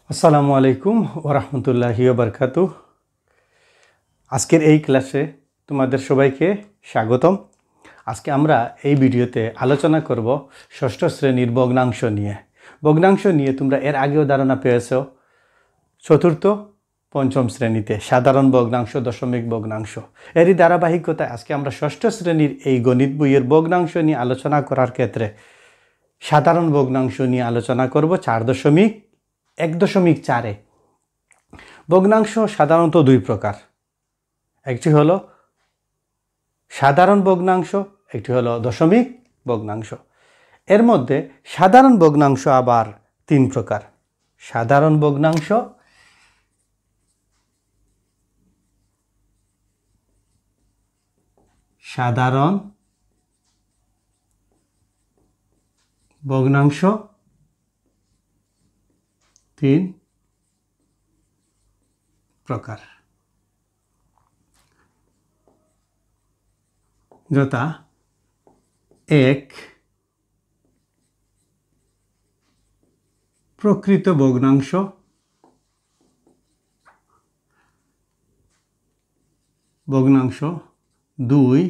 আসসালামু আলাইকুম ওয়া রাহমাতুল্লাহি ওয়া বারাকাতুহু। আজকের এই ক্লাসে তোমাদের সবাইকে স্বাগতম। আজকে আমরা এই ভিডিওতে আলোচনা করব ষষ্ঠ শ্রেণীর ভগ্নাংশ নিয়ে। ভগ্নাংশ নিয়ে তোমরা এর আগেও ধারণা পেয়েছো চতুর্থ পঞ্চম শ্রেণীতে সাধারণ ভগ্নাংশ, দশমিক ভগ্নাংশ। এরই ধারাবাহিকতায় আজকে আমরা ষষ্ঠ শ্রেণীর এই গণিত বইয়ের ভগ্নাংশ নিয়ে আলোচনা করার ক্ষেত্রে সাধারণ ভগ্নাংশ নিয়ে আলোচনা করব 4.1.4-এ। ভগ্নাংশ সাধারণত দুই প্রকার, একটি হলো সাধারণ ভগ্নাংশ, একটি হলো দশমিক ভগ্নাংশ। এর মধ্যে সাধারণ ভগ্নাংশ আবার তিন প্রকার: সাধারণ ভগ্নাংশ, সাধারণ ভগ্নাংশ তিন প্রকার, যথা এক প্রকৃত ভগ্নাংশ, দুই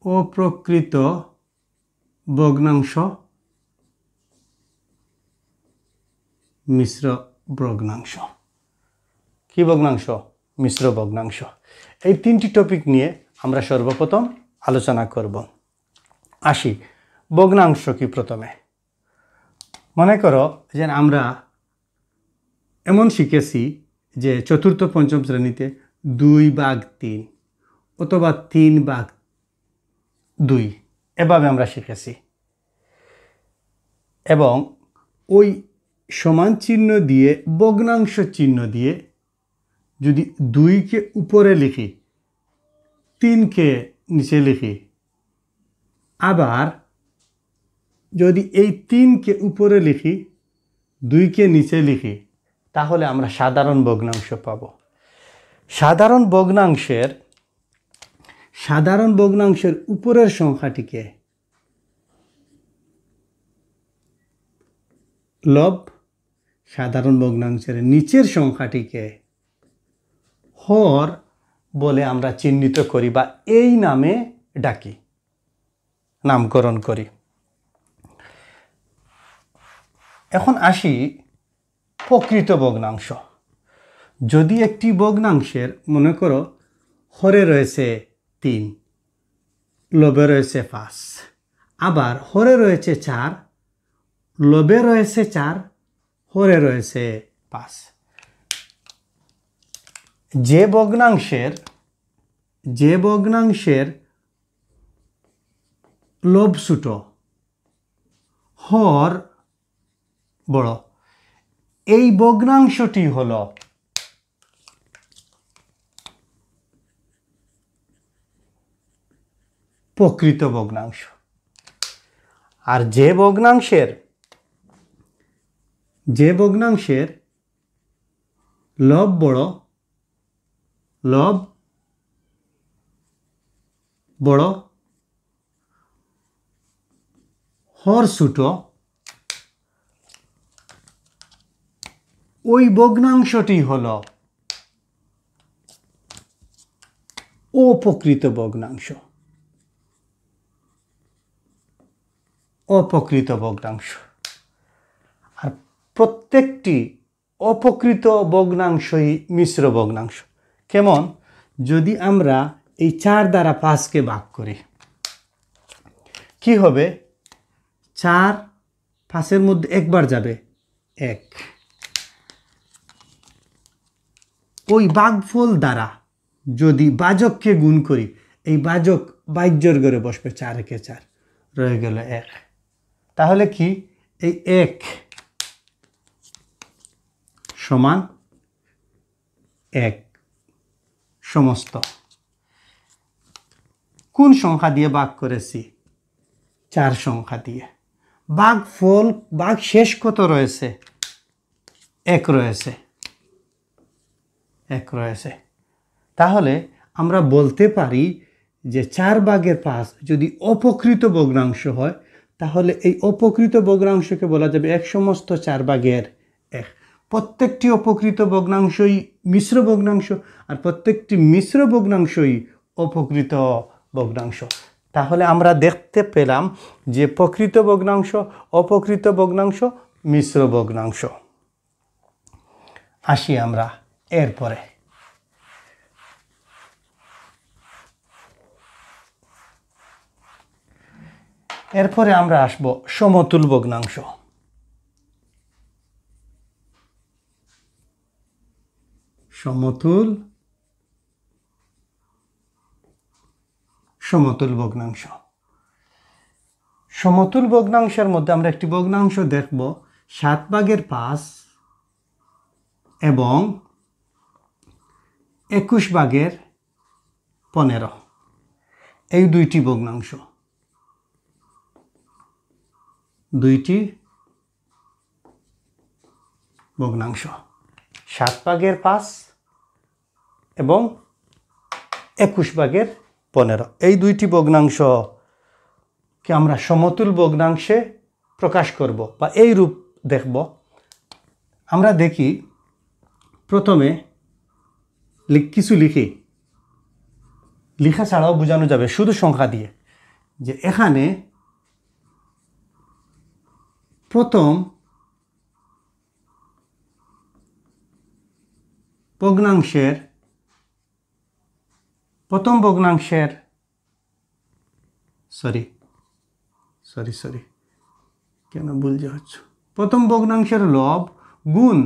অপ্রকৃত ভগ্নাংশ, মিশ্র ভগ্নাংশ। কি ভগ্নাংশ? মিশ্র ভগ্নাংশ। এই তিনটি টপিক নিয়ে আমরা সর্বপ্রথম আলোচনা করব। আসি ভগ্নাংশ কি। প্রথমে মনে করো যে আমরা এমন শিখেছি যে চতুর্থ পঞ্চম শ্রেণীতে 2/3 অথবা 3/2 এভাবে আমরা শিখেছি, এবং ওই সমান চিহ্ন দিয়ে ভগ্নাংশ চিহ্ন দিয়ে যদি 2কে উপরে লিখি, 3কে নিচে লিখি, আবার যদি এই 3কে উপরে লিখি, 2কে নিচে লিখি, তাহলে আমরা সাধারণ ভগ্নাংশ পাব। সাধারণ ভগ্নাংশের উপরের সংখ্যাটিকে লব, সাধারণ ভগ্নাংশের নিচের সংখ্যাটিকে হর বলে আমরা চিহ্নিত করি বা এই নামে ডাকি, নামকরণ করি। এখন আসি প্রকৃত ভগ্নাংশ। যদি একটি ভগ্নাংশের, মনে করো হরে রয়েছে 3, লবে রয়েছে 5, আবার হরে রয়েছে 4, লবে রয়েছে 4, হরে রয়েছে 5, যে ভগ্নাংশের লব ছোট, হর বড়, এই ভগ্নাংশটি হল প্রকৃত ভগ্নাংশ। আর যে ভগ্নাংশের লব বড়, হর ছোট, ওই ভগ্নাংশটি হল অপ্রকৃত ভগ্নাংশ। আর প্রত্যেকটি অপ্রকৃত ভগ্নাংশই মিশ্র ভগ্নাংশ। কেমন? যদি আমরা এই 4 দ্বারা 5কে ভাগ করি, কি হবে? 4 5-এর মধ্যে একবার যাবে 1। ওই ভাগফল দ্বারা যদি ভাজককে গুণ করি, এই ভাজক বাইজ্যর ঘরে বসবে, 4 একে 4, রয়ে গেল 1। তাহলে কি? এই 1 সমান 1 সমস্ত। কোন সংখ্যা দিয়ে ভাগ করেছি? 4 সংখ্যা দিয়ে। ভাগ শেষ কত রয়েছে? 1 রয়েছে। তাহলে আমরা বলতে পারি যে 4/5 যদি অপ্রকৃত ভগ্নাংশ হয়, তাহলে এই অপকৃত ভগ্নাংশকে বলা যাবে 1/4 প্রত্যেকটি অপকৃত ভগ্নাংশই মিশ্র ভগ্নাংশ, আর প্রত্যেকটি মিশ্র ভগ্নাংশই অপকৃত ভগ্নাংশ। তাহলে আমরা দেখতে পেলাম যে প্রকৃত ভগ্নাংশ, অপকৃত ভগ্নাংশ, মিশ্র ভগ্নাংশ। আসি আমরা এরপরে। এরপরে আমরা আসব সমতুল ভগ্নাংশ। সমতুল ভগ্নাংশ। সমতুল ভগ্নাংশের মধ্যে আমরা একটি ভগ্নাংশ দেখব 7/5 এবং 21/15। এই দুইটি ভগ্নাংশ, 7/5 এবং 21/15। এই দুইটি ভগ্নাংশকে আমরা সমতুল ভগ্নাংশে প্রকাশ করব বা এই রূপ দেখব। আমরা দেখি প্রথমে কিছু লিখি, লেখা ছাড়াও বোঝানো যাবে শুধু সংখ্যা দিয়ে, যে এখানে প্রথম ভগ্নাংশের কেন ভুল যাচ্ছে, প্রথম ভগ্নাংশের লব গুণ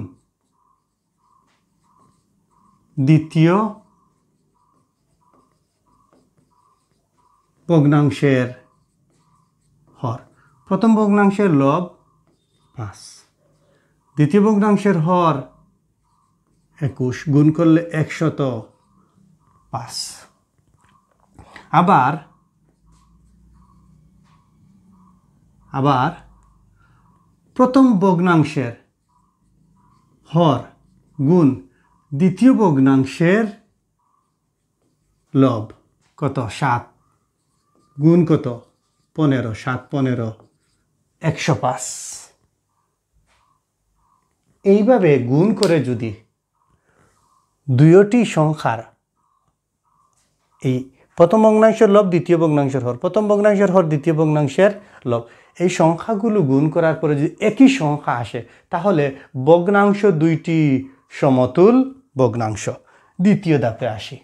দ্বিতীয় ভগ্নাংশের হর। প্রথম ভগ্নাংশের লব 5, দ্বিতীয় ভগ্নাংশের হর 21, গুণ করলে 105। আবার প্রথম ভগ্নাংশের হর গুণ দ্বিতীয় ভগ্নাংশের লব কত 7, গুণ কত 15, 7 15 105। এইভাবে গুণ করে যদি দুইটি সংখ্যার, এই প্রথম ভগ্নাংশের লব দ্বিতীয় ভগ্নাংশের হর, প্রথম ভগ্নাংশের হর দ্বিতীয় ভগ্নাংশের লব, এই সংখ্যাগুলো গুণ করার পরে যদি একই সংখ্যা আসে তাহলে ভগ্নাংশ দুইটি সমতুল ভগ্নাংশ। দ্বিতীয় ধাপে আসি।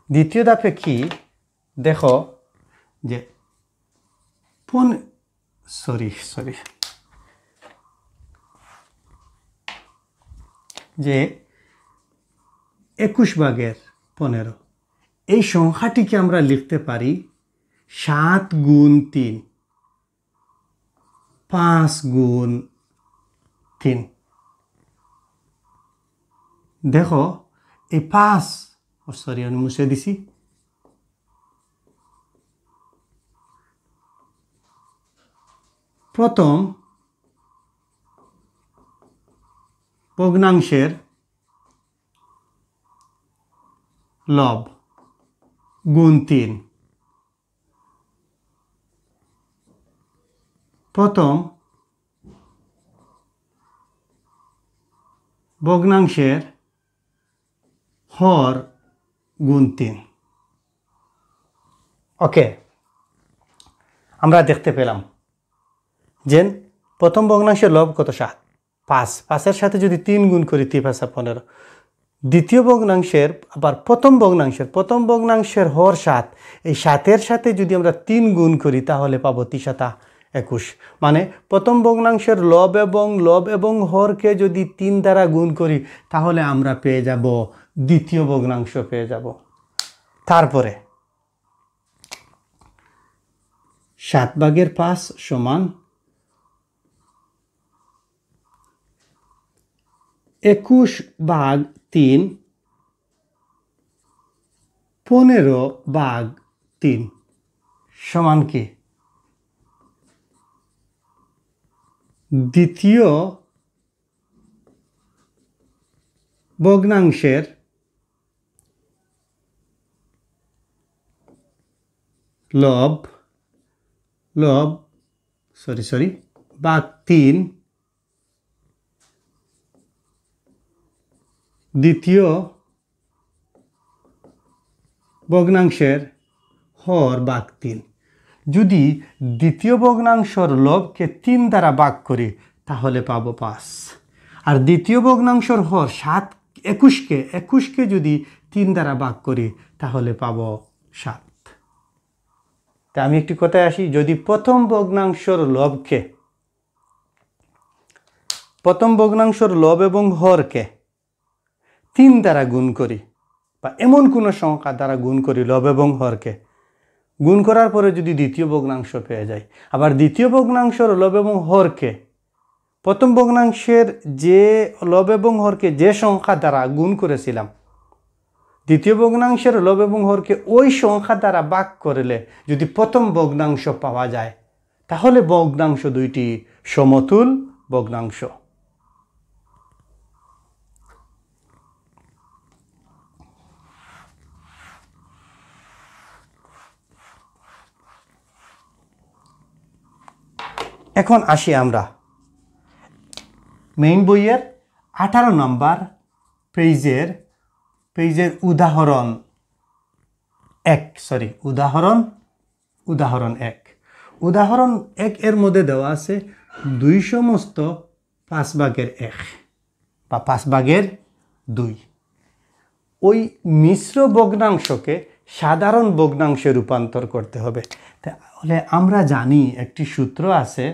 দ্বিতীয় ধাপে কি দেখো, যে যে 21/15 এই সংখ্যাটিকে আমরা লিখতে পারি 7 গুণ 3, 5 গুণ 3। দেখো এই 5, আমি মুছে দিছি, প্রথম ভগ্নাংশের লব গুণ 3, প্রথম ভগ্নাংশের হর গুণ 3। ওকে, আমরা দেখতে পেলাম যে প্রথম ভগ্নাংশের লব কত 7, 5 সাথে যদি 3 গুণ করি 3 5 15। দ্বিতীয় ভগ্নাংশের আবার প্রথম ভগ্নাংশের হর 7, এই 7-এর সাথে যদি আমরা 3 গুণ করি তাহলে পাবো 3 7 21। মানে প্রথম ভগ্নাংশের লব এবং হরকে যদি 3 দ্বারা গুণ করি তাহলে আমরা পেয়ে যাব দ্বিতীয় ভগ্নাংশ পেয়ে যাব। তারপরে 7/5 সমান 21/3, 15/3 সমান কি দ্বিতীয় ভগ্নাংশের লব লব সরি ভাগ 3 দ্বিতীয় ভগ্নাংশের হর ভাগ 3। যদি দ্বিতীয় ভগ্নাংশর লবকে 3 দ্বারা ভাগ করি তাহলে পাবো 5। আর দ্বিতীয় ভগ্নাংশর হর 7 21কে যদি 3 দ্বারা ভাগ করি তাহলে পাবো 7। তা আমি একটি কথায় আসি, যদি প্রথম ভগ্নাংশর লব এবং হরকে 3 দ্বারা গুণ করি, বা এমন কোনো সংখ্যা দ্বারা গুণ করি লব এবং হরকে, গুণ করার পরে যদি দ্বিতীয় ভগ্নাংশ পেয়ে যাই, আবার দ্বিতীয় ভগ্নাংশর লব এবং হরকে প্রথম ভগ্নাংশের যে লব এবং হরকে যে সংখ্যা দ্বারা গুণ করেছিলাম, দ্বিতীয় ভগ্নাংশের লব এবং হরকে ওই সংখ্যা দ্বারা ভাগ করলে যদি প্রথম ভগ্নাংশ পাওয়া যায়, তাহলে ভগ্নাংশ দুইটি সমতুল ভগ্নাংশ। এখন আসি আমরা মেইন বইয়ের 18 নম্বর পেজের উদাহরণ 1 এর মধ্যে দেওয়া আছে 2 সমস্ত 5/1 বা 5/2। ওই মিশ্র ভগ্নাংশকে সাধারণ ভগ্নাংশে রূপান্তর করতে হবে। তাহলে আমরা জানি একটি সূত্র আছে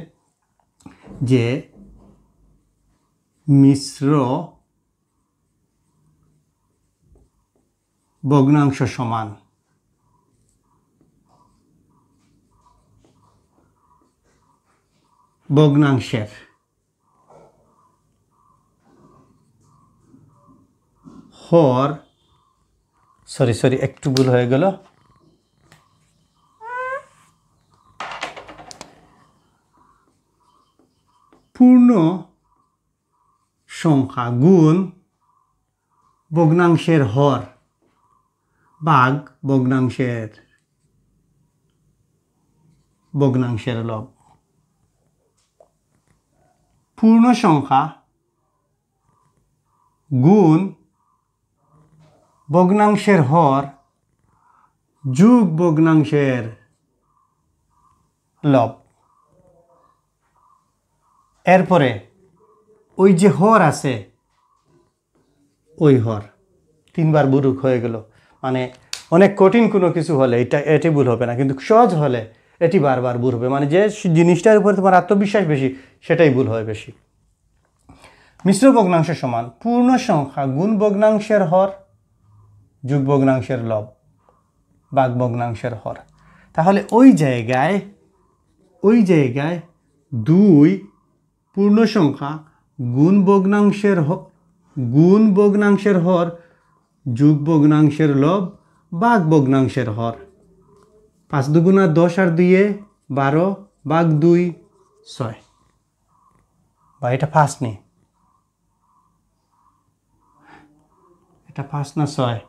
যে মিশ্র ভগ্নাংশ সমান ভগ্নাংশের হর সরি একটু ভুল হয়ে গেল, পূর্ণ সংখ্যা গুণ ভগ্নাংশের হর ভাগ ভগ্নাংশের লব। পূর্ণ সংখ্যা গুণ ভগ্নাংশের হর যোগ ভগ্নাংশের লব। এরপরে ওই যে হর আছে ওই হর 3 বার বুরুক হয়ে গেল। মানে অনেক কঠিন কোনো কিছু হলে এটি ভুল হবে না, কিন্তু সহজ হলে এটি বারবার ভুল হবে। মানে যে জিনিসটার উপরে তোমার আত্মবিশ্বাস বেশি সেটাই ভুল হয় বেশি। মিশ্র ভগ্নাংশ সমান পূর্ণ সংখ্যা গুণ ভগ্নাংশের হর যোগ ভগ্নাংশের লব ভাগ ভগ্নাংশের হর। তাহলে ওই জায়গায় 2 পূর্ণ সংখ্যা গুণ ভগ্নাংশের হর যোগ ভগ্নাংশের লব ভাগ ভগ্নাংশের হর। 5 দুগুণা 10 আর 2 12 ভাগ 2 6। বা এটা 5 নেই, এটা 5 না 6?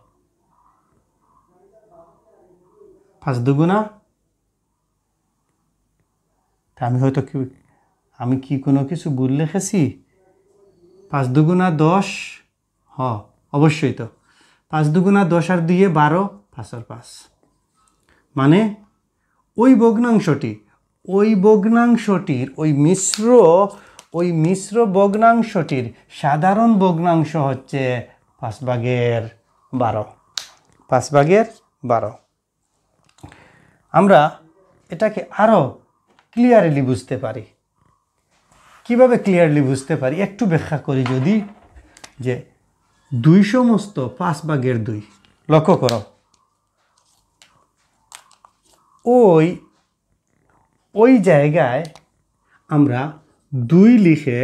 5 দুগুণা, আমি কি কোনো কিছু ভুল লিখেছি? 5 দুগুণা 10, অবশ্যই তো 5 দুগুণা 10 আর 2 12 5 আর 5। মানে ওই ভগ্নাংশটির ওই মিশ্র ভগ্নাংশটির সাধারণ ভগ্নাংশ হচ্ছে 5/12। 5/12। আমরা এটাকে আরো ক্লিয়ারলি বুঝতে পারি। কিভাবে ক্লিয়ারলি বুঝতে পারি একটু ব্যাখ্যা করি। যদি যে 2 সমস্ত 5/2 লক্ষ্য করো, ওই জায়গায় আমরা 2 লিখে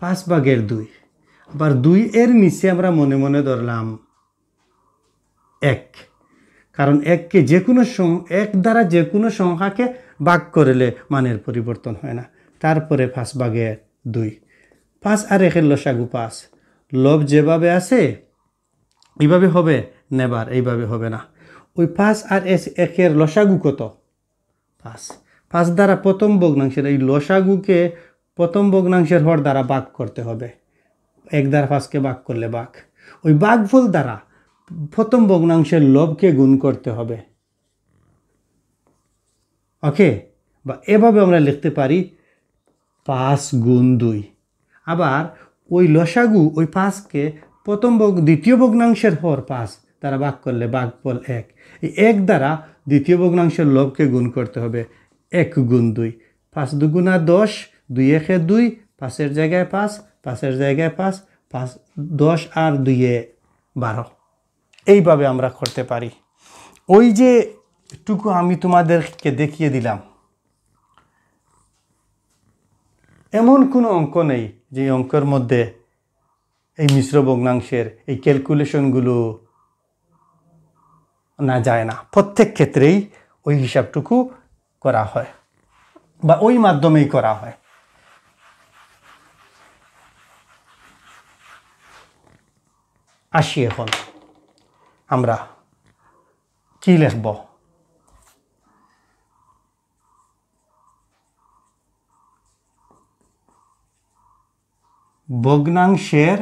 5/2, আবার 2 এর নিচে আমরা মনে মনে ধরলাম 1, কারণ 1 দ্বারা যে কোনো সংখ্যাকে ভাগ করলে মানের পরিবর্তন হয় না। তারপরে 5/2, 5 আর 1 লসাগু 5। লব যেভাবে আছে এইভাবে হবে, নেবার এইভাবে হবে না। ওই 5 আর 1-এর লসাগু কত? 5। 5 দ্বারা প্রথম ভগ্নাংশের এই লসাগুকে প্রথম ভগ্নাংশের হর দ্বারা ভাগ করতে হবে। 1 দ্বারা 5কে ভাগ করলে ভাগ। ওই ভাগফল দ্বারা প্রথম ভগ্নাংশের লবকে গুণ করতে হবে। ওকে, বা এভাবে আমরা লিখতে পারি 5 গুণ 2। আবার ওই লসাগু ওই 5কে দ্বিতীয় ভগ্নাংশের হর 5 দ্বারা ভাগ করলে ভাগফল 1। এই 1 দ্বারা দ্বিতীয় ভগ্নাংশের লবকে গুণ করতে হবে। 1 গুণ 2, 5 দুগুণা 10, 2 1-এ 2, 5-এর জায়গায় 5, 5-এর জায়গায় 5, 5 10 আর 2-এ 12। এইভাবে আমরা করতে পারি। ওই যে টুকু আমি তোমাদেরকে দেখিয়ে দিলাম, এমন কোনো অঙ্ক নেই যে অঙ্কের মধ্যে এই মিশ্র ভগ্নাংশের এই ক্যালকুলেশনগুলো না যায় না। প্রত্যেক ক্ষেত্রেই ওই হিসাবটুকু করা হয় বা ওই মাধ্যমেই করা হয়। আসি এখন আমরা কি লিখব। ভগ্নাংশের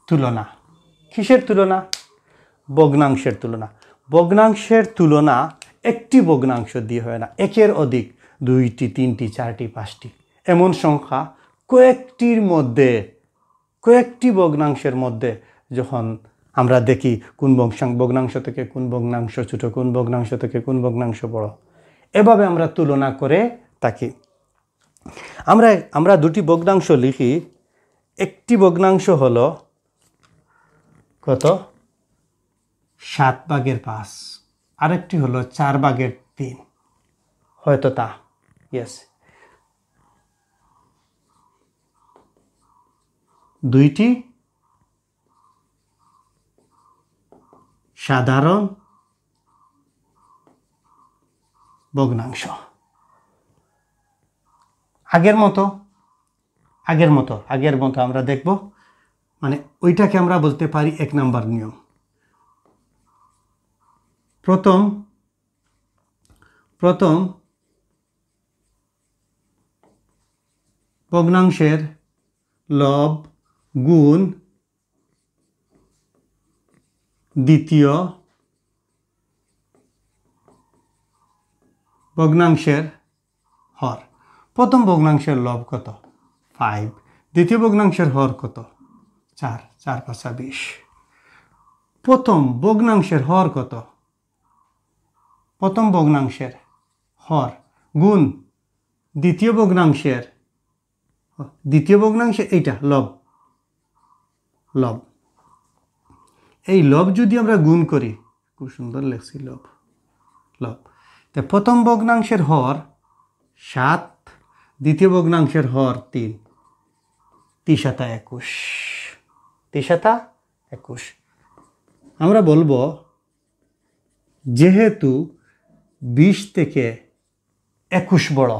তুলনা। কিসের তুলনা? ভগ্নাংশের তুলনা। ভগ্নাংশের তুলনা একটি ভগ্নাংশ দিয়ে হয় না, একের অধিক 2টি 3টি 4টি 5টি এমন সংখ্যা কয়েকটি ভগ্নাংশের মধ্যে যখন আমরা দেখি কোন ভগ্নাংশ থেকে কোন ভগ্নাংশ ছোট, কোন ভগ্নাংশ থেকে কোন ভগ্নাংশ বড়, এভাবে আমরা তুলনা করে থাকি। আমরা দুটি ভগ্নাংশ লিখি। একটি ভগ্নাংশ হলো কত? 7/5। আরেকটি হলো 4/3। হয়তো তা, ইয়েস। দুইটি সাধারণ ভগ্নাংশ। আগের মতো আমরা দেখব, মানে ওইটাকে আমরা বলতে পারি 1 নম্বর নিয়ম। প্রথম ভগ্নাংশের লব গুণ দ্বিতীয় ভগ্নাংশের হর। প্রথম ভগ্নাংশের লব কত? 5। দ্বিতীয় ভগ্নাংশের হর কত? 4। 4 × 5 = 20। প্রথম ভগ্নাংশের হর কত? প্রথম ভগ্নাংশের হর গুণ দ্বিতীয় ভগ্নাংশের এইটা লব। এই লব যদি আমরা গুণ করি, খুব সুন্দর লেখছি লব। তো প্রথম ভগ্নাংশের হর 7, দ্বিতীয় ভগ্নাংশের হর 3, 3×7 = 21। আমরা বলবো যেহেতু 20 থেকে 21 বড়,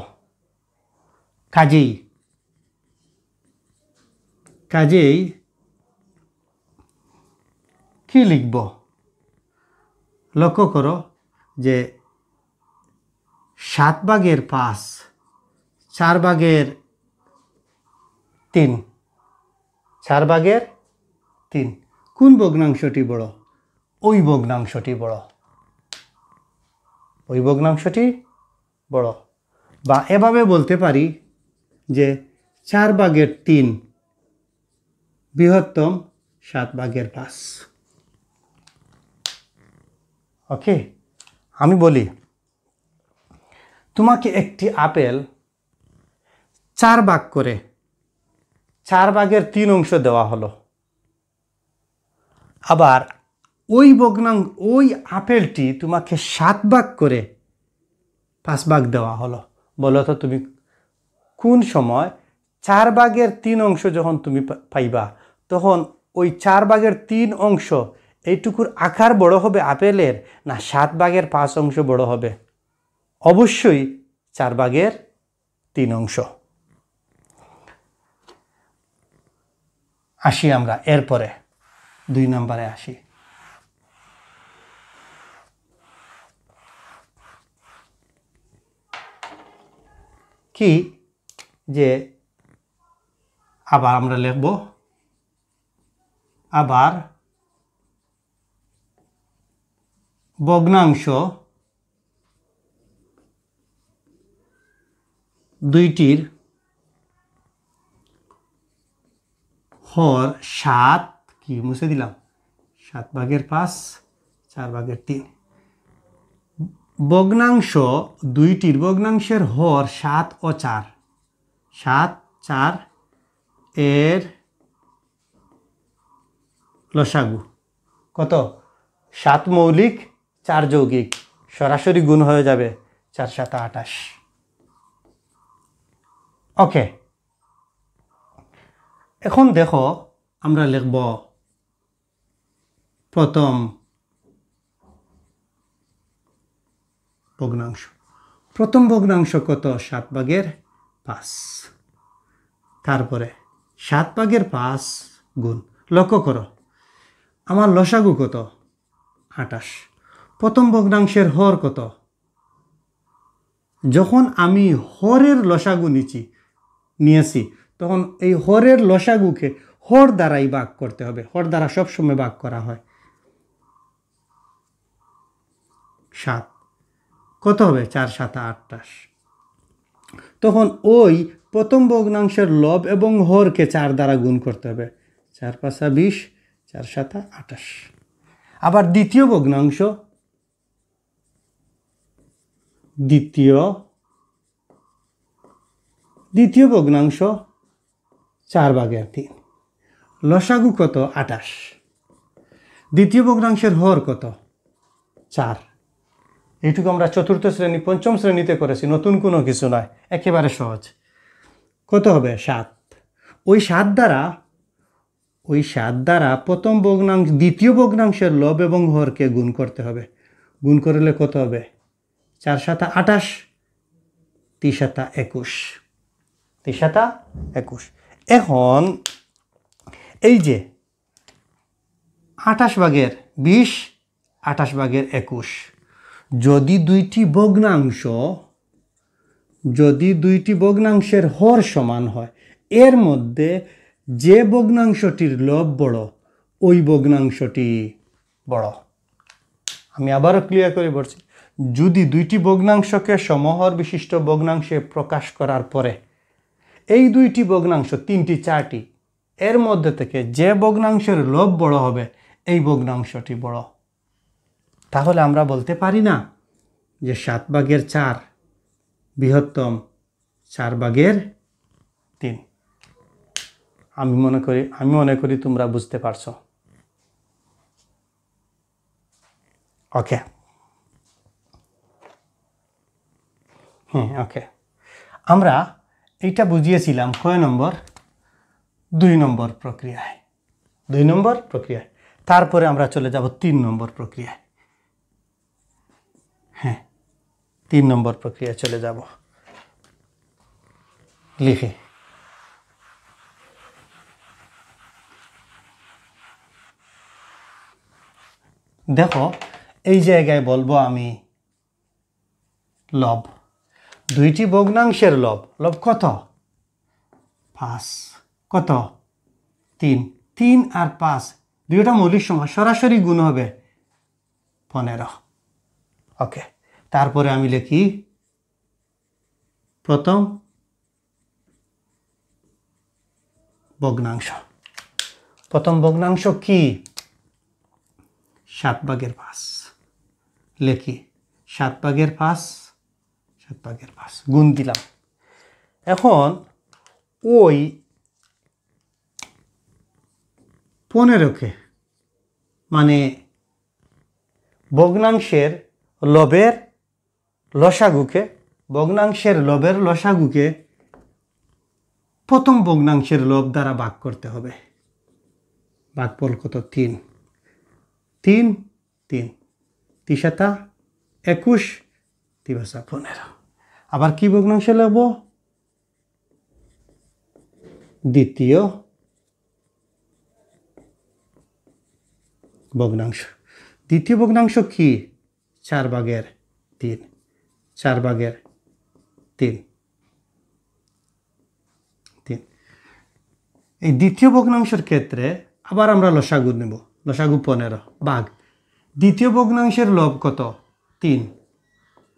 কাজেই কি লিখব? লক্ষ্য করো যে 7/5, 4/3, 4/3 কোন ভগ্নাংশটি বড়? ওই ভগ্নাংশটি বড়। বা এভাবে বলতে পারি যে 4/3 বৃহত্তম 7/5। ওকে, আমি বলি তোমাকে একটি আপেল 4 ভাগ করে 4/3 অংশ দেওয়া হলো। আবার ওই আপেলটি তোমাকে 7 ভাগ করে 5 ভাগ দেওয়া হলো। বলো তো তুমি কোন সময় 4/3 অংশ যখন তুমি পাইবা, তখন ওই 4/3 অংশ এইটুকুর আকার বড় হবে আপেলের, না 7/5 অংশ বড় হবে? অবশ্যই 4/3 অংশ। আসি আমরা এরপরে 2 নম্বরে আসি। কি যে আবার আমরা লিখব আবার ভগ্নাংশ দুইটির হর 7 কি মুছে দিলাম 7/5 4/3 ভগ্নাংশ দুইটির ভগ্নাংশের হর 7 ও 4 7 4 এর লসাগু কত 7 মৌলিক 4 যৌগিক সরাসরি গুণ হয়ে যাবে 4 × 7 = 28 ওকে এখন দেখো আমরা লিখব প্রথম ভগ্নাংশ কত 7/5 তারপরে 7/5 গুণ লক্ষ্য করো আমার লসাগু কত 28 প্রথম ভগ্নাংশের হর কত যখন আমি হরের লসাগু নিয়েছি তখন এই হরের লসাগুকে হর দ্বারাই ভাগ করতে হবে হর দ্বারা সবসময় ভাগ করা হয় 7 কত হবে 4 × 7 = 28 তখন ওই প্রথম ভগ্নাংশের লব এবং হরকে 4 দ্বারা গুণ করতে হবে 4 × 5 = 20 4 × 7 = 28 আবার দ্বিতীয় ভগ্নাংশ 4/3 লসাগু কত 28 দ্বিতীয় ভগ্নাংশের হর কত 4 এইটুকু আমরা চতুর্থ শ্রেণী পঞ্চম শ্রেণীতে করেছি নতুন কোনো কিছু নয় একেবারে সহজ কত হবে 7 ওই 7 দ্বারা প্রথম ভগ্নাংশ দ্বিতীয় ভগ্নাংশের লব এবং হরকে গুণ করতে হবে গুণ করলে কত হবে 4 × 7 = 28 3 × 7 = 21 এখন এই যে 28/20 28/21 যদি দুইটি ভগ্নাংশের হর সমান হয় এর মধ্যে যে ভগ্নাংশটির লব বড় ওই ভগ্নাংশটি বড় আমি আবারও ক্লিয়ার করে বলছি যদি দুইটি ভগ্নাংশকে সমহর বিশিষ্ট ভগ্নাংশে প্রকাশ করার পরে এই দুইটি ভগ্নাংশ 3টি 4টি এর মধ্যে থেকে যে ভগ্নাংশের লব বড় হবে এই ভগ্নাংশটি বড় তাহলে আমরা বলতে পারি না যে 7/4 বৃহত্তম 4/3 আমি মনে করি তোমরা বুঝতে পারছো ওকে ওকে আমরা এইটা বুঝিয়েছিলাম কয় নম্বর 2 নম্বর প্রক্রিয়ায় তারপরে আমরা চলে যাব 3 নম্বর প্রক্রিয়ায় 3 নম্বর প্রক্রিয়ায় চলে যাব লিখে দেখো এই জায়গায় বলবো আমি লব দুইটি ভগ্নাংশের লব কত 5 কত 3 আর 5 দুইটা মৌলিক সংখ্যা সরাসরি গুণ হবে 15 ওকে তারপরে আমি লিখি প্রথম ভগ্নাংশ কি 7/5 লিখি 7/5 গুণ দিলাম এখন ওই 15কে মানে ভগ্নাংশের লবের লসাগুকে প্রথম ভগ্নাংশের লব দ্বারা ভাগ করতে হবে ভাগফল কত 3 3 3 3 × 7 = 21 3 × 5 = 15 আবার কি ভগ্নাংশ লিখব দ্বিতীয় ভগ্নাংশ কি 4/3 এই দ্বিতীয় ভগ্নাংশের ক্ষেত্রে আবার আমরা লসাগু নেব। লসাগু 15 ভাগ দ্বিতীয় ভগ্নাংশের লব কত 3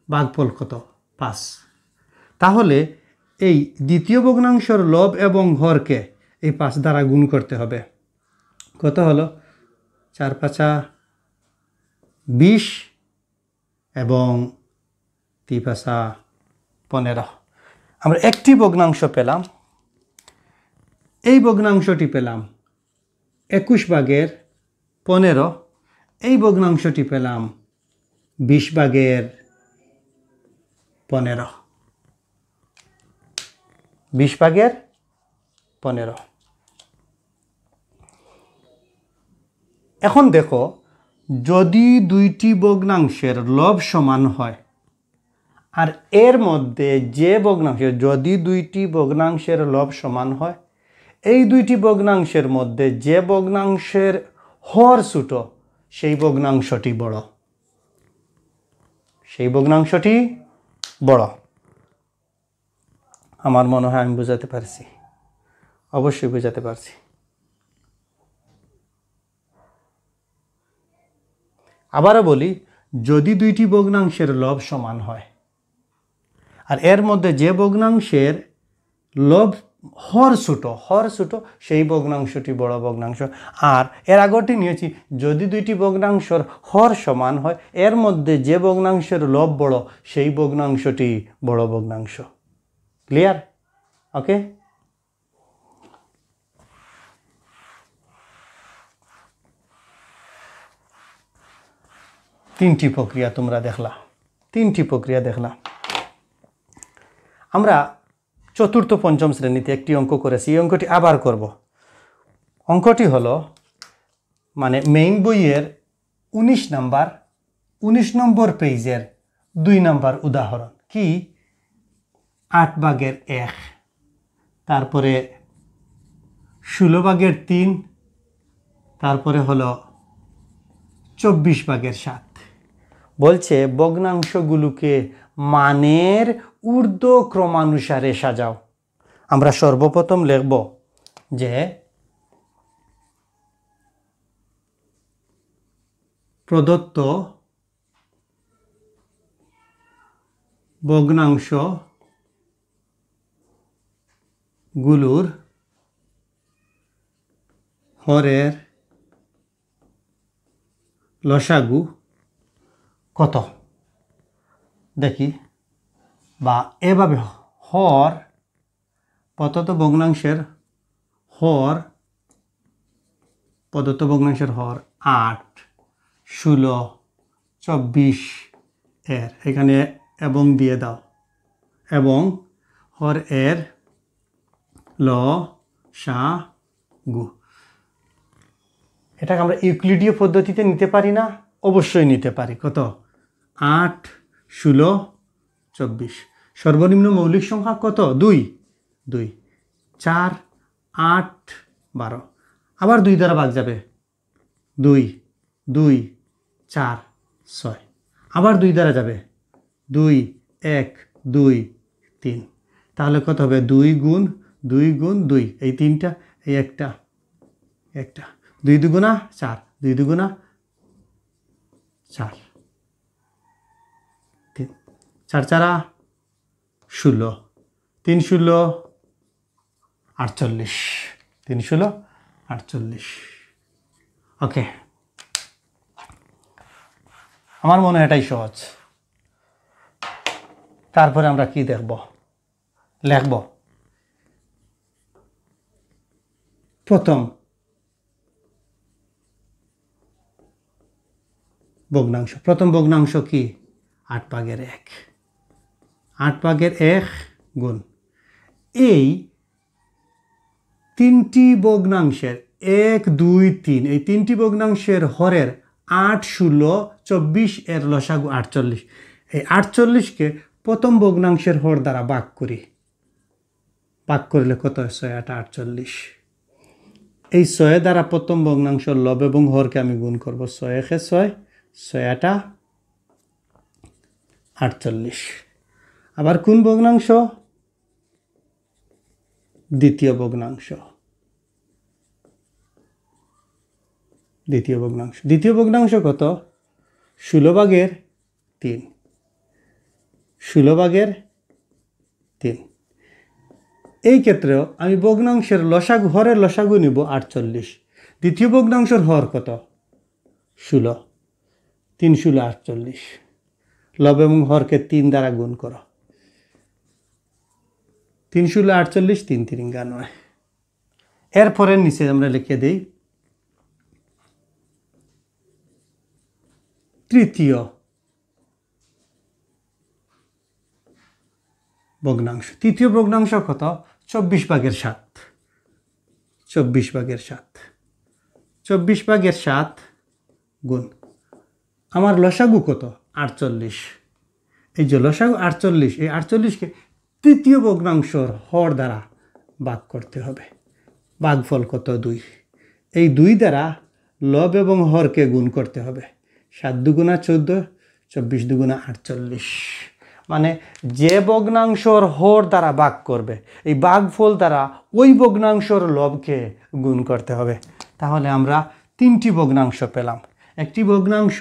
ভাগফল কত 5। তাহলে এই দ্বিতীয় ভগ্নাংশের লব এবং হরকে এই 5 দ্বারা গুণ করতে হবে। কত হলো 4 5 20 এবং 3 5 15। আমরা একটি ভগ্নাংশ পেলাম। এই ভগ্নাংশটি পেলাম 21 ভাগের 15। এই ভগ্নাংশটি পেলাম 20 ভাগের 15। 20 ভাগের 15। এখন দেখো, যদি দুইটি ভগ্নাংশের লব সমান হয় আর এর মধ্যে যে ভগ্নাংশের যদি দুইটি ভগ্নাংশের লব সমান হয়, এই দুইটি ভগ্নাংশের মধ্যে যে ভগ্নাংশের হর ছোট সেই ভগ্নাংশটি বড়। সেই ভগ্নাংশটি বড়। আমার মনে হয় আমি বোঝাতে পারছি, অবশ্যই বোঝাতে পারছি। আবারও বলি, যদি দুইটি ভগ্নাংশের লব সমান হয় আর এর মধ্যে যে ভগ্নাংশের লব হর ছোট সেই ভগ্নাংশটি বড় ভগ্নাংশ। আর এর আগরটি নিয়েছি, যদি দুইটি ভগ্নাংশের হর সমান হয় এর মধ্যে যে ভগ্নাংশের লব বড় সেই ভগ্নাংশটি বড় ভগ্নাংশ। ক্লিয়ার? ওকে। তিনটি প্রক্রিয়া তোমরা দেখলা, তিনটি প্রক্রিয়া দেখলা। আমরা চতুর্থ পঞ্চম শ্রেণীতে একটি অঙ্ক করেছি, এই অঙ্কটি আবার করব। অঙ্কটি হলো মানে মেইন বইয়ের 19 নম্বর পেজের 2 নম্বর উদাহরণ। কি 8 ভাগের 1, তারপরে 16 ভাগের 3, তারপরে হলো 24 ভাগের 7। বলছে ভগ্নাংশগুলোকে মানের ঊর্ধ্ব ক্রমানুসারে সাজাও। আমরা সর্বপ্রথম লিখব যে প্রদত্ত ভগ্নাংশগুলোর হরের লসাগু কত দেখি, বা এভাবে হর প্রদত্ত ভগ্নাংশের হর 8, 16, 24 এর এখানে এবং দিয়ে দাও, এবং হর এর লসাগু। এটাকে আমরা ইউক্লিডীয় পদ্ধতিতে নিতে পারি না? অবশ্যই নিতে পারি। কত 8, 16, 24। সর্বনিম্ন মৌলিক সংখ্যা কত 2, 4, 8, 12। আবার 2 দ্বারা ভাগ যাবে 2, 2, 4, 6। আবার 2 দ্বারা যাবে 2, 1, 2, 3। তাহলে কত হবে 2 গুণ 2 গুণ 2, এই 3টা, এই একটা 2 দুগুণা 4, 2 দুগুণা 4, 4 4 16, 3 16 48, 3 16 48। ওকে, আমার মনে হয় এটাই সহজ। তারপরে আমরা কি দেখব, লিখব প্রথম ভগ্নাংশ। প্রথম ভগ্নাংশ কি 8 ভাগের 1, 8 ভাগের 1 গুণ এই তিনটি ভগ্নাংশের 1 2 3, এই তিনটি ভগ্নাংশের হরের 8, 16, 24 এর লসাগু 48। এই 48কে প্রথম ভগ্নাংশের হর দ্বারা ভাগ করি। ভাগ করলে কত হয় 6 8 48। এই 6 দ্বারা প্রথম ভগ্নাংশের লব এবং হরকে আমি গুণ করব। 6 1 6, 6 8 48। আবার কোন ভগ্নাংশ? দ্বিতীয় ভগ্নাংশ। দ্বিতীয় ভগ্নাংশ। দ্বিতীয় ভগ্নাংশ কত? 16/3। 16/3। এই ক্ষেত্রেও আমি ভগ্নাংশের লসাগু, হরের লসাগু নিব 48। দ্বিতীয় ভগ্নাংশের হর কত? 16। 3 × 16 = 48। লব এবং হরকে 3 দ্বারা গুণ করো। 3 × 16 = 48, 3 × 3 = 9। এরপরের নিচে আমরা লিখে দিই তৃতীয় ভগ্নাংশ। তৃতীয় ভগ্নাংশ কত? 24/7। 24/7। 24/7 গুণ আমার লসাগু কত? 48। এই যে লসাগু 48, এই 48কে তৃতীয় ভগ্নাংশর হর দ্বারা ভাগ করতে হবে। ভাগফল কত? 2। এই 2 দ্বারা লব এবং হরকে গুণ করতে হবে। 7 × 2 = 14, 24 × 2 = 48। মানে যে ভগ্নাংশর হর দ্বারা ভাগ করবে, এই ভাগফল দ্বারা ওই ভগ্নাংশর লবকে গুণ করতে হবে। তাহলে আমরা 3টি ভগ্নাংশ পেলাম। একটি ভগ্নাংশ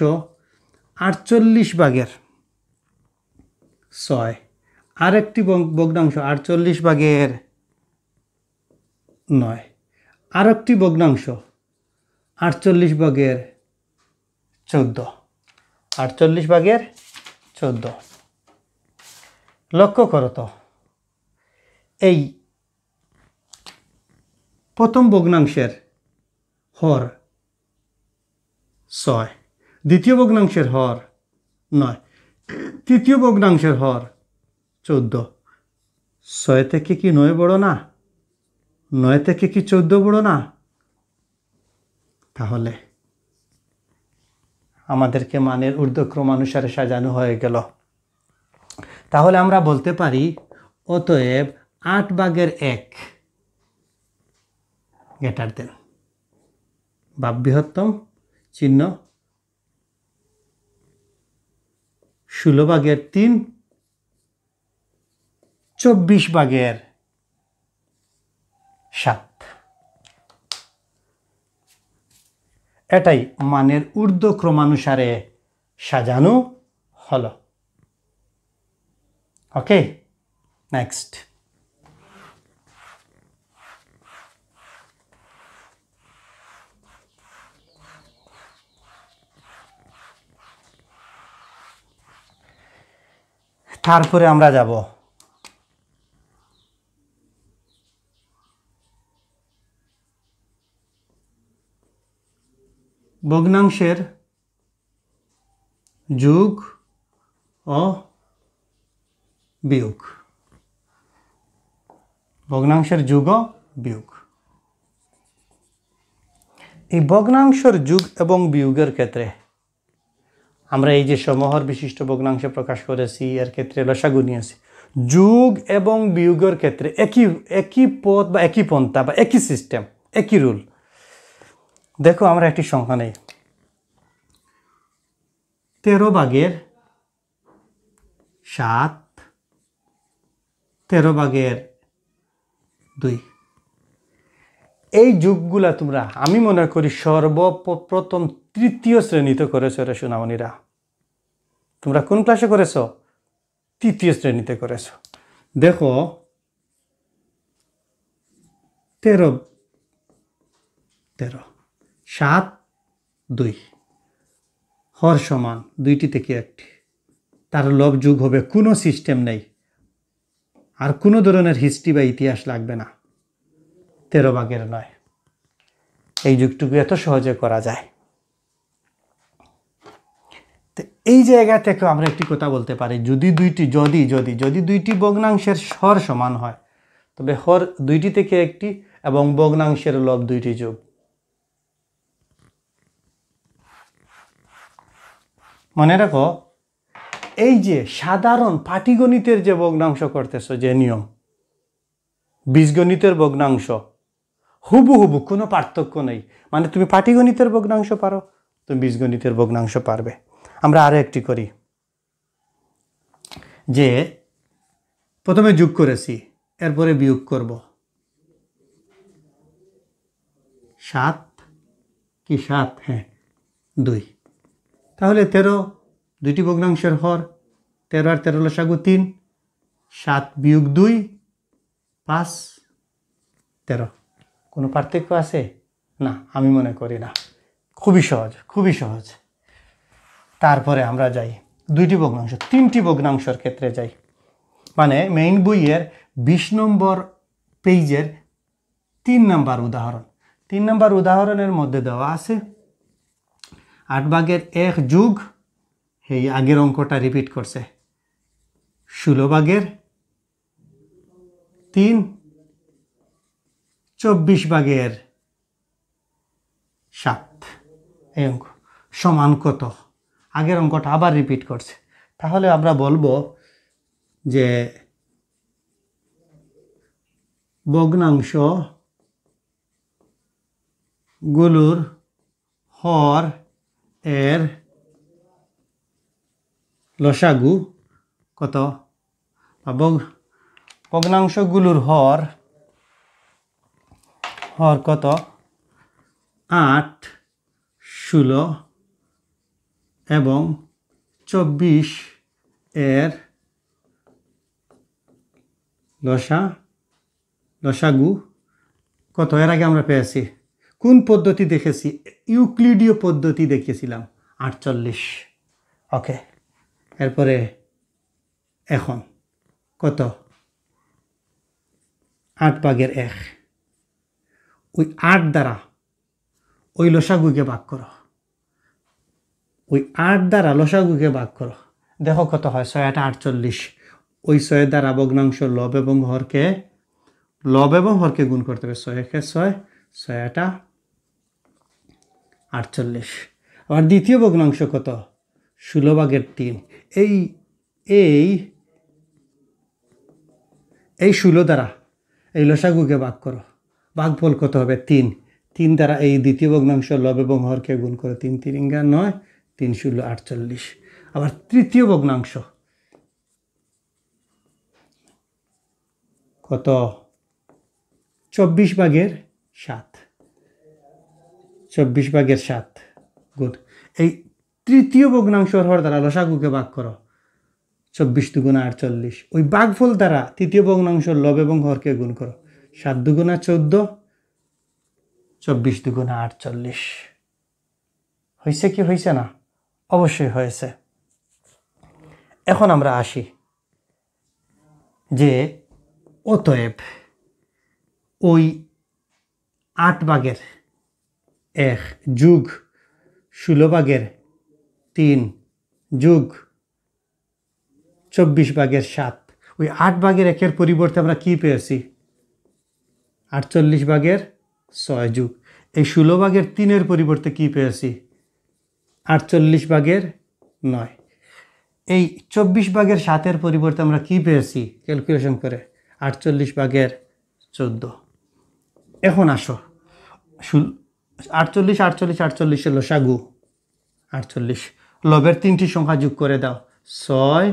48/6, আরেকটি ভগ্নাংশ 48/9, আরেকটি ভগ্নাংশ 48/14। 48/14। লক্ষ্য করো তো, এই প্রথম ভগ্নাংশের হর 6, দ্বিতীয় ভগ্নাংশের হর 9, তৃতীয় ভগ্নাংশের হর 14। 6 থেকে কি 9 বড় না? 9 থেকে কি 14 বড় না? তাহলে আমাদেরকে মানের ঊর্ধ্বক্রমানুসারে সাজানো হয়ে গেল। তাহলে আমরা বলতে পারি অতএব 8/1 গ্রেটার দেন, ভাব বৃহত্তম চিহ্ন 16/3, 24/7। এটাই মানের ঊর্ধ্বক্রমানুসারে সাজানো হলো। ওকে, নেক্সট। তারপরে আমরা যাব ভগ্নাংশের যোগ ও বিয়োগ। ভগ্নাংশের যোগ ও বিয়োগ। এই ভগ্নাংশের যোগ এবং বিয়োগের ক্ষেত্রে আমরা এই যে সমহর বিশিষ্ট ভগ্নাংশে প্রকাশ করেছি, এর ক্ষেত্রে লসাগু নিয়েছি। যোগ এবং বিয়োগের ক্ষেত্রে একই পথ বা একই পন্থা বা একই সিস্টেম, একই রুল। দেখো আমরা একটি সংখ্যা নেই, 13/7, 13/2। এই যোগগুলা তোমরা, আমি মনে করি সর্বপ্রথম তৃতীয় শ্রেণীতে করেছো রে সোনামণিরা। তোমরা কোন ক্লাসে করেছো? তৃতীয় শ্রেণীতে করেছো। দেখো 13, 7, 2, হর সমান 2টি থেকে 1টি, তার লব যোগ হবে। কোনো সিস্টেম নেই, আর কোনো ধরনের হিস্ট্রি বা ইতিহাস লাগবে না। 13/9। এই যুগটুকু এত সহজে করা যায়। তো এই জায়গা থেকে আমরা একটি কথা বলতে পারি, যদি দুইটি ভগ্নাংশের হর সমান হয়, তবে হর 2টি থেকে 1টি এবং ভগ্নাংশের লব 2টি যোগ। মনে রাখো, এই যে সাধারণ পাটিগণিতের যে ভগ্নাংশ করতেছো, যে নিয়ম, বীজগণিতের ভগ্নাংশ হুবহু, কোনো পার্থক্য নেই। মানে তুমি পাটিগণিতের ভগ্নাংশ পারো, তুমি বীজগণিতের ভগ্নাংশ পারবে। আমরা আরো একটি করি, যে প্রথমে যোগ করেছি, এরপরে বিয়োগ করব। 7, কি 7? হ্যাঁ 2। তাহলে 13 দুইটি ভগ্নাংশের হর 13 আর 13 লসাগু 3, 7 বিয়োগ 2 5 13। কোনো পার্থক্য আছে? না, আমি মনে করি না। খুবই সহজ, খুবই সহজ। তারপরে আমরা যাই দুইটি ভগ্নাংশ, 3টি ভগ্নাংশের ক্ষেত্রে যাই। মানে মেইন বইয়ের 20 নম্বর পেজের 3 নম্বর উদাহরণ। 3 নম্বর উদাহরণের মধ্যে দেওয়া আছে 8/1 যোগ, এই আগের অঙ্কটা রিপিট করছে, 16/3 24/7 এই অঙ্ক সমান কত? আগের অঙ্কটা আবার রিপিট করছে। তাহলে আমরা বলবো যে ভগ্নাংশ গুলোর হর এর লসাগু কত? ভগ্নাংশগুলোর হর কত? 8, 16 এবং 24 এর লসাগু কত? এর আগে আমরা পেয়েছি কোন পদ্ধতি দেখেছি? ইউক্লিডীয় পদ্ধতি দেখিয়েছিলাম 48। ওকে, এরপরে এখন কত? 8/1। ওই 8 দ্বারা ওই লসাগুকে ভাগ করো, ওই 8 দ্বারা লসাগুকে ভাগ করো, দেখো কত হয়? 6 8 48। ওই 6 দ্বারা ভগ্নাংশ লব এবং হরকে গুণ করতে হবে। 6 1 6, 6 8 48। আবার দ্বিতীয় ভগ্নাংশ কত? 16/3। এই 16 দ্বারা এই লসাগুকে ভাগ করো, ভাগফল কত হবে? 3। 3 দ্বারা এই দ্বিতীয় ভগ্নাংশ লব এবং হরকে গুণ করো, 3 3 9, 3 16 48। আবার তৃতীয় ভগ্নাংশ কত? 24/7। 24/7 গুড। এই তৃতীয় ভগ্নাংশের হর দ্বারা লসাগুকে ভাগ করো, 24 2 48। ওই ভাগফল দ্বারা তৃতীয় ভগ্নাংশ লব এবং হরকে গুণ করো, 7 2 14, 24 2 48। হয়েছে কি হয়েছে না? অবশ্যই হয়েছে। এখন আমরা আসি যে অতএব ওই 8/1 যোগ 16/3 যোগ 24/7, ওই 8/1 পরিবর্তে আমরা কি পেয়েছি? 48/6 যোগ এই 16/3 পরিবর্তে কি পেয়েছি? 48/9। এই 24/7 পরিবর্তে আমরা কি পেয়েছি ক্যালকুলেশন করে? 48/14। এখন আসো 48 48 48 লসাগু 48, লবের 3টি সংখ্যা যোগ করে দাও, 6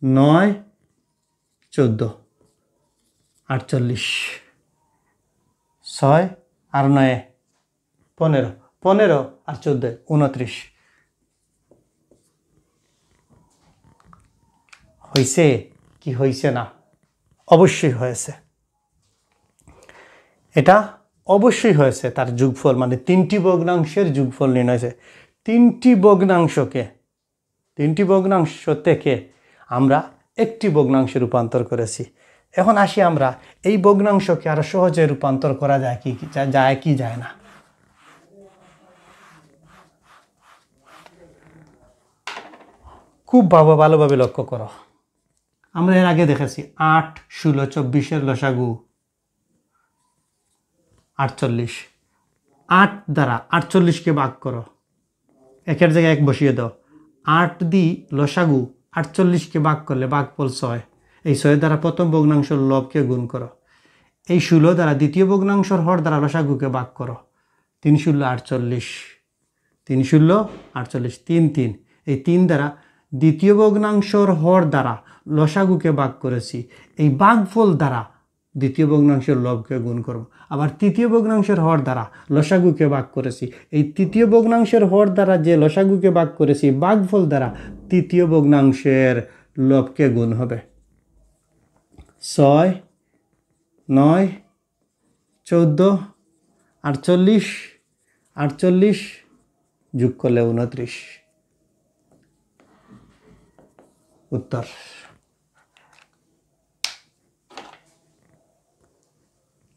9 14 48। 6 আর 9 15, 15 আর 14 29। হয়েছে কি হয়েছে না? অবশ্যই হয়েছে। এটা অবশ্যই হয়েছে। তার যোগফল মানে 3টি ভগ্নাংশের যোগফল নির্ণয় হয়েছে। 3টি ভগ্নাংশ থেকে আমরা একটি ভগ্নাংশে রূপান্তর করেছি। এখন আসি আমরা এই ভগ্নাংশকে আরো সহজে রূপান্তর করা যায় কি যায় না। খুব ভালোভাবে লক্ষ্য করো। আমরা এর আগে দেখেছি 8 16 24 লসাগু 48। 8 দ্বারা 48কে ভাগ করো, একের জায়গায় 1 বসিয়ে দাও। 8 দি লসাগু 48কে ভাগ করলে ভাগফল 6। এই 6 দ্বারা প্রথম ভগ্নাংশের লবকে গুণ করো। এই 16 দ্বারা দ্বিতীয় ভগ্নাংশের হর দ্বারা লসাগুকে ভাগ করো, 3 16 48, 3 16 48, 3 3। এই 3 দ্বারা দ্বিতীয় ভগ্নাংশের হর দ্বারা লসাগুকে ভাগ করেছি। এই ভাগফল দ্বারা দ্বিতীয় ভগ্নাংশের লবকে গুণ করব। আবার তৃতীয় ভগ্নাংশের হর দ্বারা লসাগুকে ভাগ করেছি, এই তৃতীয় ভগ্নাংশের হর দ্বারা যে লসাগুকে ভাগ করেছি ভাগফল দ্বারা তৃতীয় ভগ্নাংশের লবকে গুণ হবে। 6, 9, 14, 48, 48 যোগ করলে 29 উত্তর।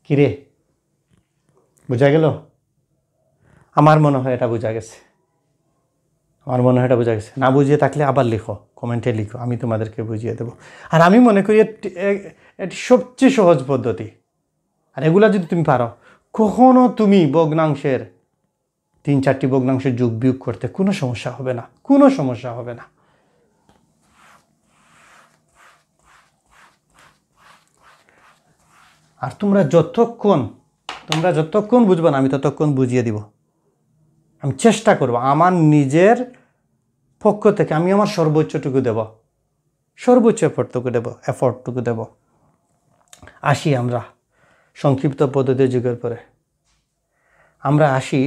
কিরে, বোঝা গেল? আমার মনে হয় এটা বোঝা গেছে, না বুঝিয়ে থাকলে আবার লিখো, কমেন্টে লিখো, আমি তোমাদেরকে বুঝিয়ে দেবো। আর আমি মনে করি এটি সবচেয়ে সহজ পদ্ধতি। আর এগুলা যদি তুমি পারো, কখনো তুমি ভগ্নাংশের 3-4টি ভগ্নাংশের যোগ বিয়োগ করতে কোনো সমস্যা হবে না। আর তোমরা যতক্ষণ বুঝবে না আমি ততক্ষণ বুঝিয়ে দিব। আমি চেষ্টা করব আমার নিজের পক্ষ থেকে, আমি আমার সর্বোচ্চটুকু দেব, সর্বোচ্চ এফোর্টটুকু দেব। আসি আমরা সংক্ষিপ্ত পদ্ধতি যুগের পরে আমরা আসি,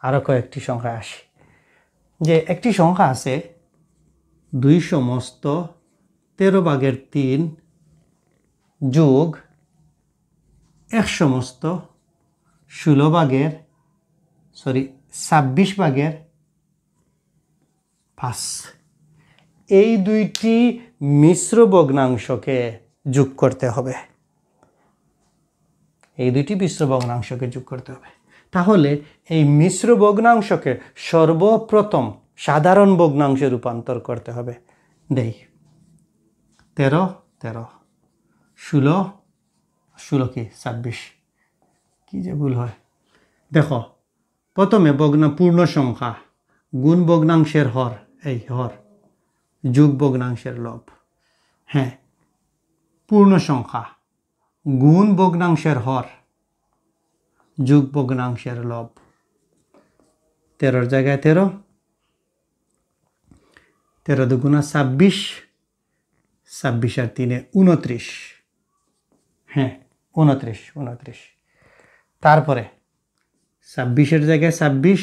আরও কয়েকটি সংখ্যা আসি। যে একটি সংখ্যা আছে 2 সমস্ত 13/3 যোগ 1 সমস্ত 26/5। এই দুইটি মিশ্র ভগ্নাংশকে যোগ করতে হবে, তাহলে এই মিশ্র ভগ্নাংশকে সর্বপ্রথম সাধারণ ভগ্নাংশে রূপান্তর করতে হবে। দেই 13, 16 কি 26, কি যে ভুল হয়। দেখো, প্রথমে পূর্ণ সংখ্যা গুণ ভগ্নাংশের হর, এই হর যোগ ভগ্নাংশের লব। পূর্ণ সংখ্যা গুণ ভগ্নাংশের হর যোগ ভগ্নাংশের লব। 13 জায়গায় 13, 13 দুগুণা 26, 26 আর 3 29, 29। তারপরে 26-এর জায়গায় 26,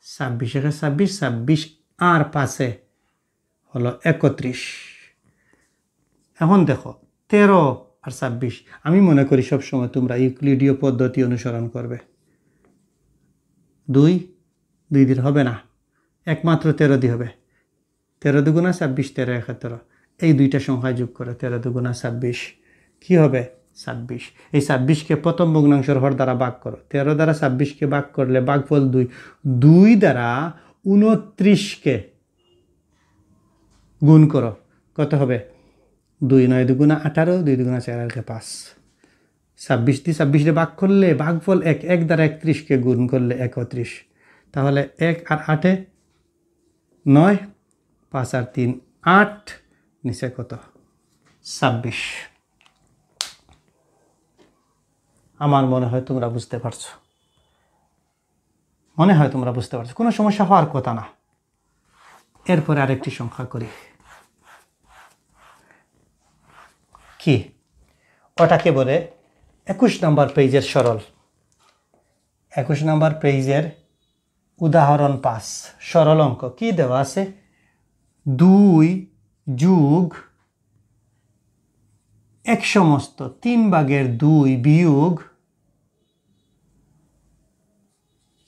26 আর 5 হলো 31। এখন দেখো 13 আর 26, আমি মনে করি সবসময় তোমরা ইউক্লিডীয় পদ্ধতি অনুসরণ করবে। 2 দিয়ে হবে না, একমাত্র 13 দিয়ে হবে। 13 দুগুণা 26, 13 71, এই দুইটা সংখ্যা যোগ করে 13 দুগুণা 26 কি হবে 26। এই 26কে প্রথম ভগ্নাংশের হর দ্বারা ভাগ করো, 13 দ্বারা 26কে ভাগ করলে ভাগফল 2, 2 দ্বারা 29কে গুণ করো, কত হবে 2 9 দুগুণা 18, 2 দুগুণা 4 আর 5। 26 দিয়ে 26 ভাগ করলে ভাগফল 1, 1 দ্বারা 31কে গুণ করলে 31, তাহলে 1 আর 8 9, 5 আর 3 8, নিচে কত 26। আমার মনে হয় তোমরা বুঝতে পারছো, কোনো সমস্যা হওয়ার কথা না। এরপরে আরেকটি সংখ্যা করি, কি ওটাকে বলে 21 নম্বর পেজের সরল। 21 নম্বর পেজের উদাহরণ 5 সরল অঙ্ক। কি দেওয়া আছে? 2 যোগ 1 সমস্ত 3/2 বিয়োগ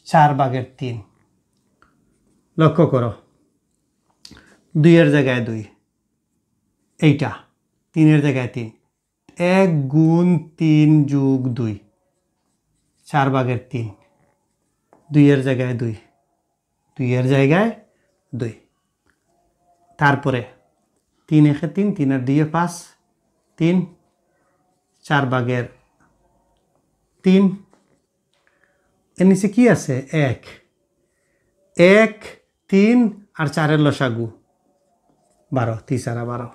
4/3। লক্ষ্য করো, 2-এর জায়গায় 2, এইটা 3-এর জায়গায় 3, 1 গুণ 3 যোগ 2, 4/3, 2-এর জায়গায় 2, 2-এর জায়গায় 2। তারপরে 3 1 3, 3 আর 2 5, 3, 4/3। এর নিচে কি আছে? 1, 3 আর 4-এর লসাগু 12, 3 আর 12।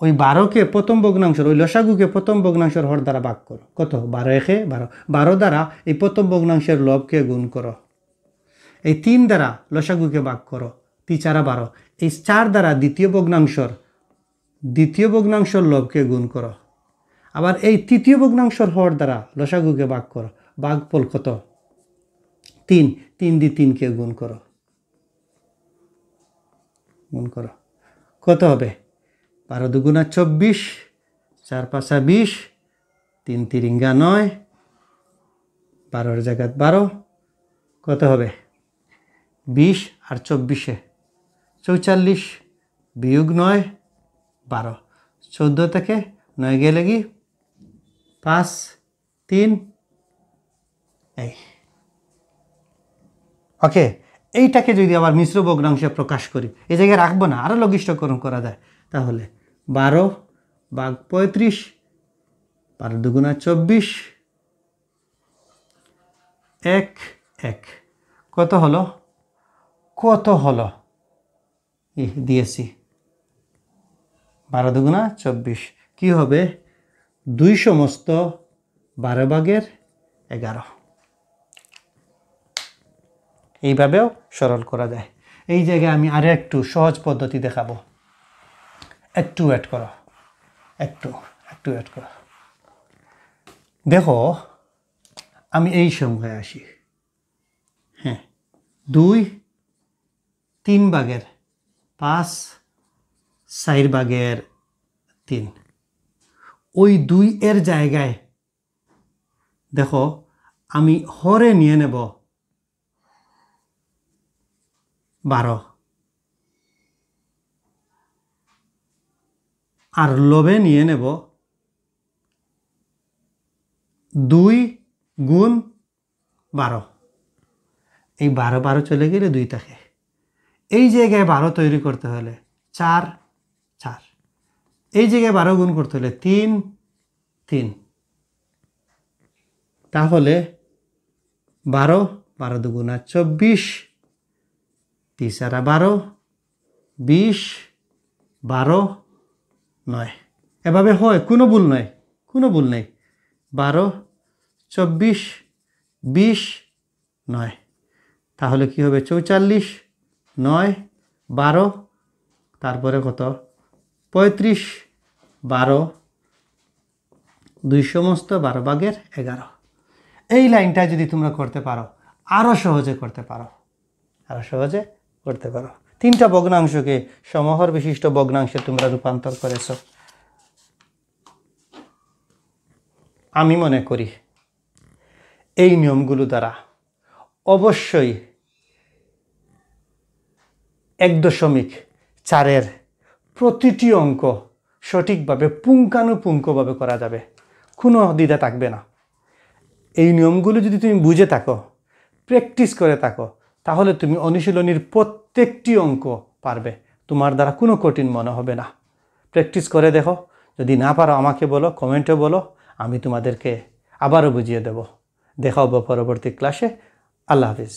ওই 12কে প্রথম ভগ্নাংশের, ওই লসাগুকে প্রথম ভগ্নাংশের হর দ্বারা ভাগ করো, কত 12 1 12, 12 দ্বারা এই প্রথম ভগ্নাংশের লবকে গুণ করো, এই 3 দ্বারা লসাগুকে ভাগ করো, 3 4 12, এই 4 দ্বারা দ্বিতীয় ভগ্নাংশের দ্বিতীয় ভগ্নাংশর লবকে গুণ করো, আবার এই তৃতীয় ভগ্নাংশর হর দ্বারা লসাগুকে ভাগ করো। ভাগফল কত? 3। 3 দিয়ে 3কে গুণ করো, কত হবে? 12 দুগুণা 24, 4 পাঁচা 20, 3 তিরিঙ্গা 9, 12 জায়গায় 12, কত হবে? 20 আর 24 44, বিয়োগ 9 12, 14 থেকে 9 গেলে কি 5 3 এই। ওকে, এইটাকে যদি আবার মিশ্র ভগ্নাংশে প্রকাশ করি, এই জায়গায় রাখবো না, আরও লঘিষ্ঠকরণ করা যায়। তাহলে 12 ভাগ 35, 12 দুগুণা 24, 1 1, কত হলো? দিয়েছি 12 দুগুণা 24, কি হবে? 2 সমস্ত 12 ভাগের 11। এইভাবেও সরল করা যায়। এই জায়গায় আমি আরও একটু সহজ পদ্ধতি দেখাবো। একটু ওয়েট করো, একটু ওয়েট করো। দেখো, আমি এই সংখ্যায় আসি। হ্যাঁ, 2 3 ভাগের 5, 4 ভাগের 3। ওই 2 এর জায়গায় দেখো আমি হরে নিয়ে নেব 12 আর লবে নিয়ে নেব 2 গুণ 12। এই 12 12 চলে গেলে 2 থাকে। এই জায়গায় 12 তৈরি করতে হলে 4 4, এই জায়গায় 12 গুণ করতে হলে 3 3। তাহলে 12 12 দুগুণা 24, 3 4 12, 20 12 9। এভাবে হয়, কোনো ভুল নেই। 12 24 20 9। তাহলে কি হবে? 44 9 12, তারপরে কত? 35 12, 2 সমস্ত 12 ভাগের 11। এই লাইনটা যদি তোমরা করতে পারো, আরও সহজে করতে পারো। 3টা ভগ্নাংশকে সমহর বিশিষ্ট ভগ্নাংশে তোমরা রূপান্তর করেছ। আমি মনে করি এই নিয়মগুলো দ্বারা অবশ্যই 1.4 প্রতিটি অঙ্ক সঠিকভাবে পুঙ্খানুপুঙ্খভাবে করা যাবে, কোনো দ্বিধা থাকবে না। এই নিয়মগুলো যদি তুমি বুঝে থাকো, প্র্যাকটিস করে থাকো, তাহলে তুমি অনুশীলনীর প্রত্যেকটি অঙ্ক পারবে। তোমার দ্বারা কোনো কঠিন মনে হবে না। প্র্যাকটিস করে দেখো। যদি না পারো আমাকে বলো, কমেন্টে বলো, আমি তোমাদেরকে আবারও বুঝিয়ে দেব। দেখা হবে পরবর্তী ক্লাসে। আল্লাহ হাফিজ।